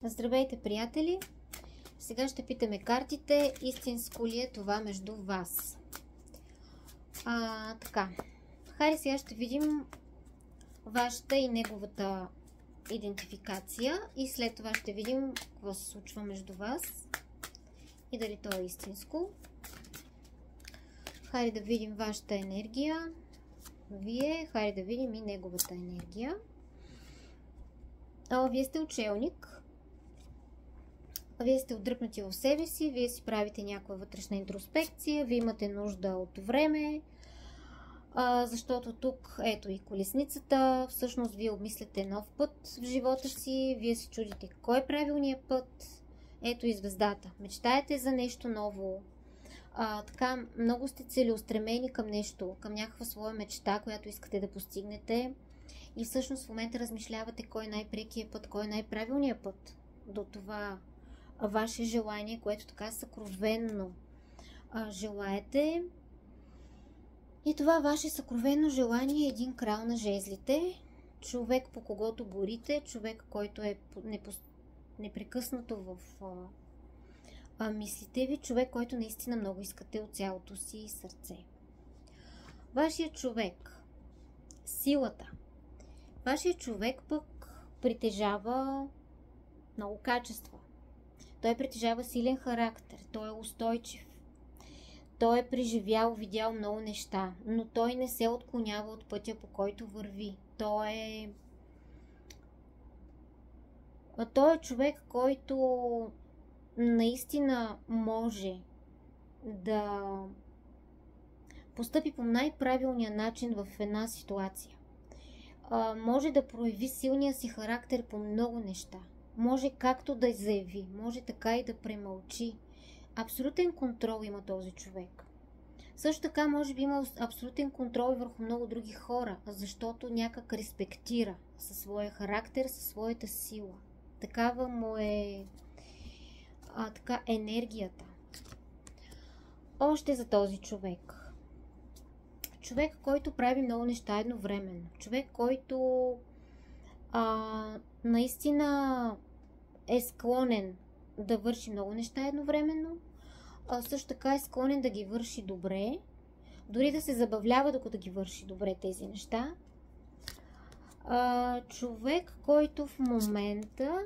Здравейте, приятели! Сега ще питаме картите, истинско ли е това между вас. Така. Хайде сега ще видим вашата и неговата идентификация и след това ще видим какво се случва между вас и дали то е истинско. Хайде да видим вашата енергия. Хайде да видим и неговата енергия. Вие сте учелник. Вие сте отдръпнати в себе си, вие си правите някаква вътрешна интроспекция, вие имате нужда от време, защото тук, ето и колесницата, всъщност вие обмисляте нов път в живота си, вие се чудите кой е правилният път, ето и звездата, мечтаете за нещо ново, така много сте целеустремени към нещо, към някаква своя мечта, която искате да постигнете и всъщност в момента размишлявате кой е най-прекият път, кой е най-правилният път до това ваше желание, което така съкровенно желаете. И това ваше съкровено желание е един крал на жезлите, човек по когото борите, човек, който е непрекъснато в мислите ви, човек, който наистина много искате от цялото си сърце. Вашият човек, силата. Вашият човек пък притежава много качества. Той притежава силен характер, той е устойчив, той е преживял, видял много неща, но той не се отклонява от пътя, по който върви. Той е човек, който наистина може да постъпи по най-правилния начин в една ситуация. Може да прояви силния си характер по много неща. Може както да заяви, може така и да премълчи. Абсолютен контрол има този човек. Също така може би има абсолютен контрол и върху много други хора, защото някак респектира със своя характер, със своята сила. Такава му е така енергията. Още за този човек. Човек, който прави много неща едновременно. Човек, който наистина е склонен да върши много неща едновременно, също така е склонен да ги върши добре, дори да се забавлява докато ги върши добре тези неща. Човек, който в момента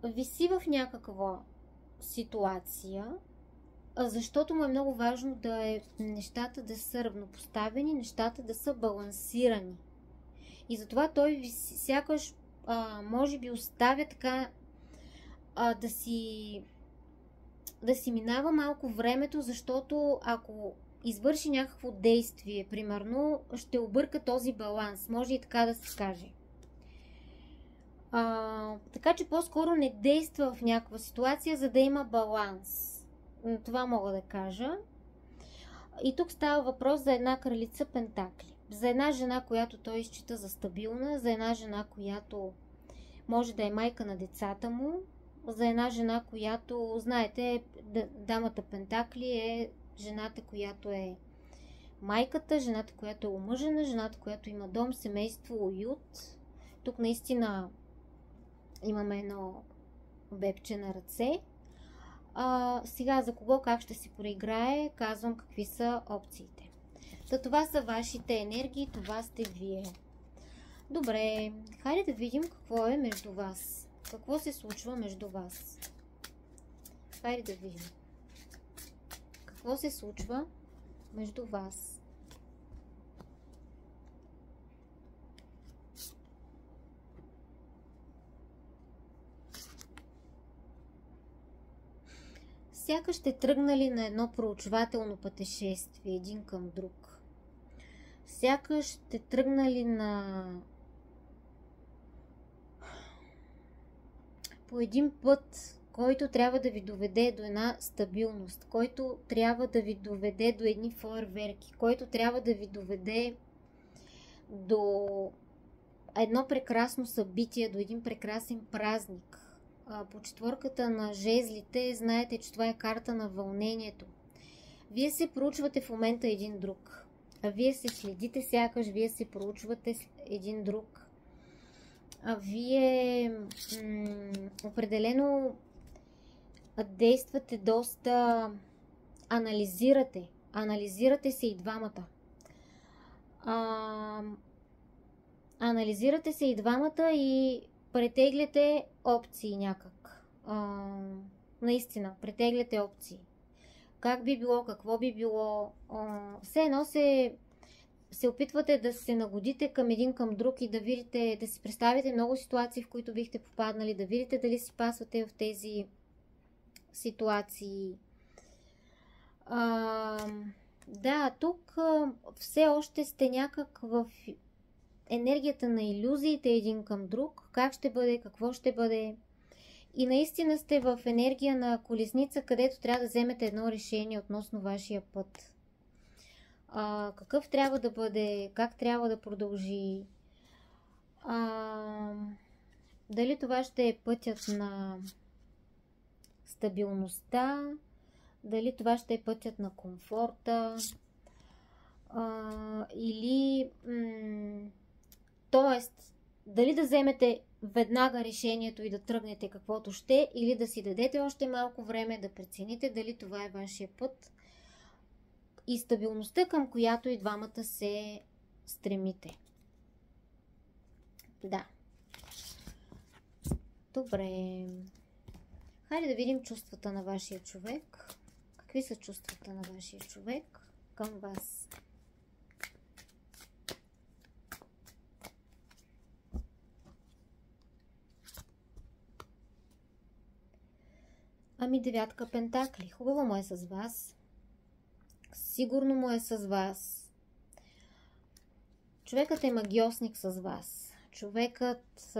виси в някаква ситуация, защото му е много важно нещата да са равнопоставени, нещата да са балансирани. И затова той сякаш може би оставя така да си минава малко времето, защото ако извърши някакво действие, примерно, ще обърка този баланс. Може и така да се каже. Така че по-скоро не действа в някаква ситуация, за да има баланс. Това мога да кажа. И тук става въпрос за една кралица пентакли. За една жена, която той изчита за стабилна, за една жена, която може да е майка на децата му, за една жена, която, знаете, дамата пентакли е жената, която е майката, жената, която е омъжена, жената, която има дом, семейство, уют. Тук наистина имаме едно бебче на ръце. Сега за кого как ще си проиграе, казвам какви са опциите. Това са вашите енергии, това сте вие. Добре, хайде да видим какво е между вас. Какво се случва между вас? Хайде да видим. Какво се случва между вас? Сякаш сте тръгнали на едно проучвателно пътешествие един към друг. Сякаш сте тръгнали по един път, който трябва да ви доведе до една стабилност, който трябва да ви доведе до едни фойерверки, който трябва да ви доведе до едно прекрасно събитие, до един прекрасен празник. По четворката на жезлите, знаете, че това е карта на вълнението. Вие се проучвате в момента един друг. Вие се следите сякаш, вие се проучвате един друг. вие определено действате доста, анализирате се и двамата. Анализирате се и двамата и претегляте опции някак. Наистина, претегляте опции. Как би било, какво би било. Все едно се опитвате да се нагодите към един към друг и да видите, да си представите много ситуации, в които бихте попаднали, да видите дали си пасвате в тези ситуации. Да, тук все още сте някак в енергията на илюзиите един към друг. Как ще бъде, какво ще бъде. И наистина сте в енергия на колесница, където трябва да вземете едно решение относно вашия път. Какъв трябва да бъде, как трябва да продължи. Дали това ще е пътят на стабилността, дали това ще е пътят на комфорта, или тоест, дали да вземете веднага решението и да тръгнете каквото ще, или да си дадете още малко време да прецените дали това е вашия път и стабилността, към която и двамата се стремите. Да. Добре. Хайде да видим чувствата на вашия човек. Какви са чувствата на вашия човек към вас? Ами, девятка пентакли. Хубаво му е с вас. Сигурно му е с вас. Човекът е магиосник с вас. Човекът...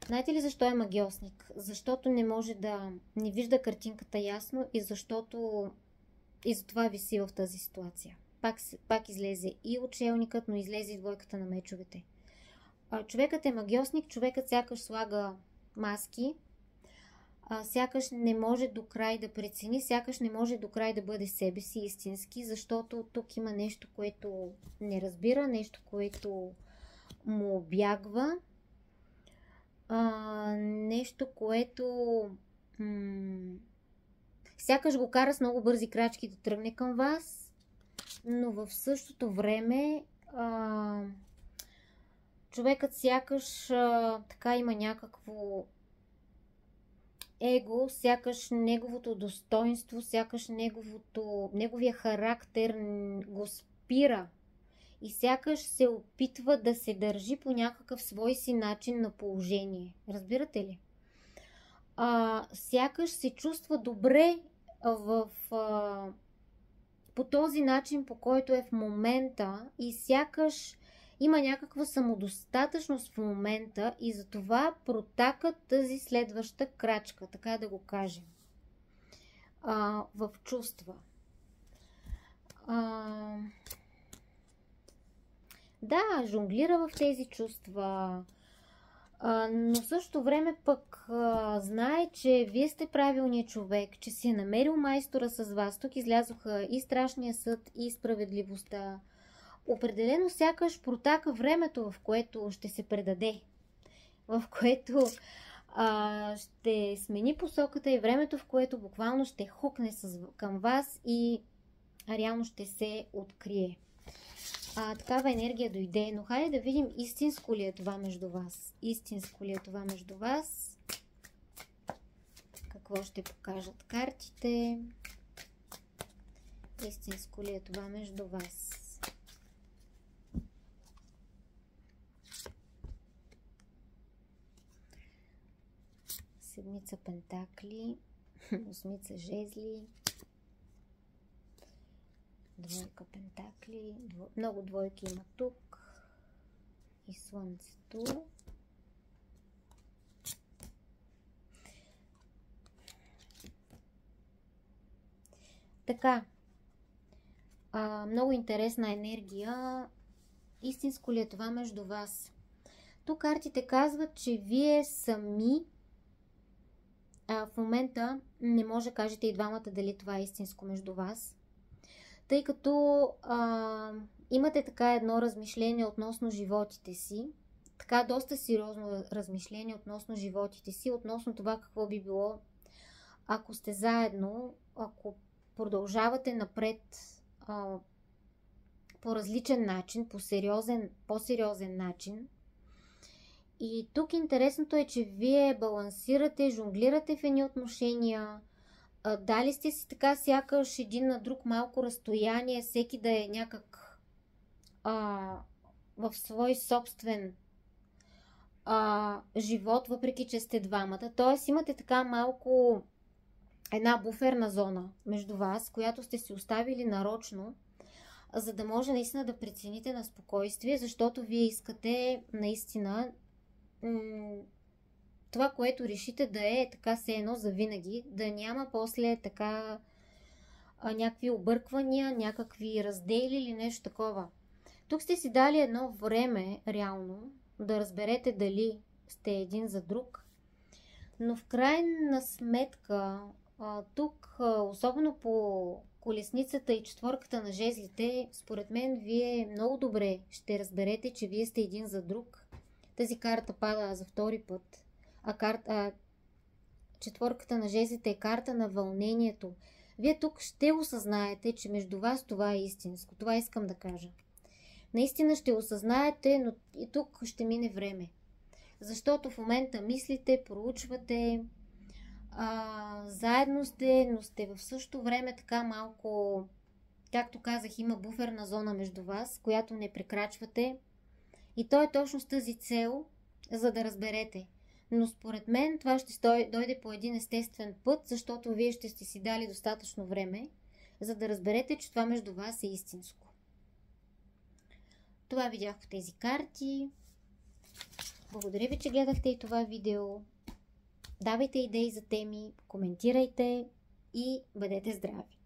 Знаете ли защо е магиосник? Защото не може да не вижда картинката ясно и защото и затова виси в тази ситуация. Пак излезе и отшелникът, но излезе и двойката на мечовете. Човекът е магиосник, човекът сякаш слага маски, сякаш не може до край да прецени, сякаш не може до край да бъде себе си истински, защото тук има нещо, което не разбира, нещо, което му обягва, нещо, което сякаш го кара с много бързи крачки да тръгне към вас, но в същото време човекът сякаш така има някакво его, сякаш неговото достоинство, сякаш неговия характер го спира и сякаш се опитва да се държи по някакъв свой си начин на положение. Разбирате ли? Сякаш се чувства добре по този начин, по който е в момента и сякаш има някаква самодостатъчност в момента и затова протака тази следваща крачка, така да го кажем, в чувства. Да, жонглира в тези чувства, но в същото време пък знае, че вие сте правилният човек, че си е намерил майстора с вас. Тук излязоха и страшния съд, и справедливостта. Определено сякаш протака времето, в което ще се предаде, в което ще смени посоката и времето, в което буквално ще хукне към вас и реално ще се открие. Такава енергия дойде, но хайде да видим истинско ли е това между вас. Истинско ли е това между вас? Какво ще покажат картите? Истинско ли е това между вас? Седмица пентакли, осмица жезли, двойка пентакли, много двойки има тук и слънцето. Така, много интересна енергия. Истинско ли е това между вас? Тук картите казват, че вие сами в момента не може да кажете и двамата дали това е истинско между вас, тъй като имате така едно размишление относно животите си, така доста сериозно размишление относно животите си, относно това какво би било, ако сте заедно, ако продължавате напред по различен начин, по-сериозен начин. И тук интересното е, че вие балансирате, жонглирате в едни отношения, дали сте си така сякаш един на друг малко разстояние, всеки да е някак в свой собствен живот, въпреки че сте двамата. Тоест имате така малко една буферна зона между вас, която сте си оставили нарочно, за да може наистина да прецените на спокойствие, защото вие искате наистина това, което решите да е така все едно завинаги, да няма после така някакви обърквания, някакви раздели или нещо такова. Тук сте си дали едно време, реално, да разберете дали сте един за друг, но в крайна сметка тук, особено по колесницата и четворката на жезлите, според мен вие много добре ще разберете, че вие сте един за друг. Тази карта пада за втори път, четворката на жезлите е карта на вълнението. Вие тук ще осъзнаете, че между вас това е истинско. Това искам да кажа. Наистина ще осъзнаете, но и тук ще мине време. Защото в момента мислите, проучвате, заедно сте, но сте в същото време така малко, както казах, има буферна зона между вас, която не прекрачвате. И то е точно с тази цел, за да разберете. Но според мен това ще дойде по един естествен път, защото вие ще сте си дали достатъчно време, за да разберете, че това между вас е истинско. Това видях по тези карти. Благодаря ви, че гледахте и това видео. Давайте идеи за теми, коментирайте и бъдете здрави!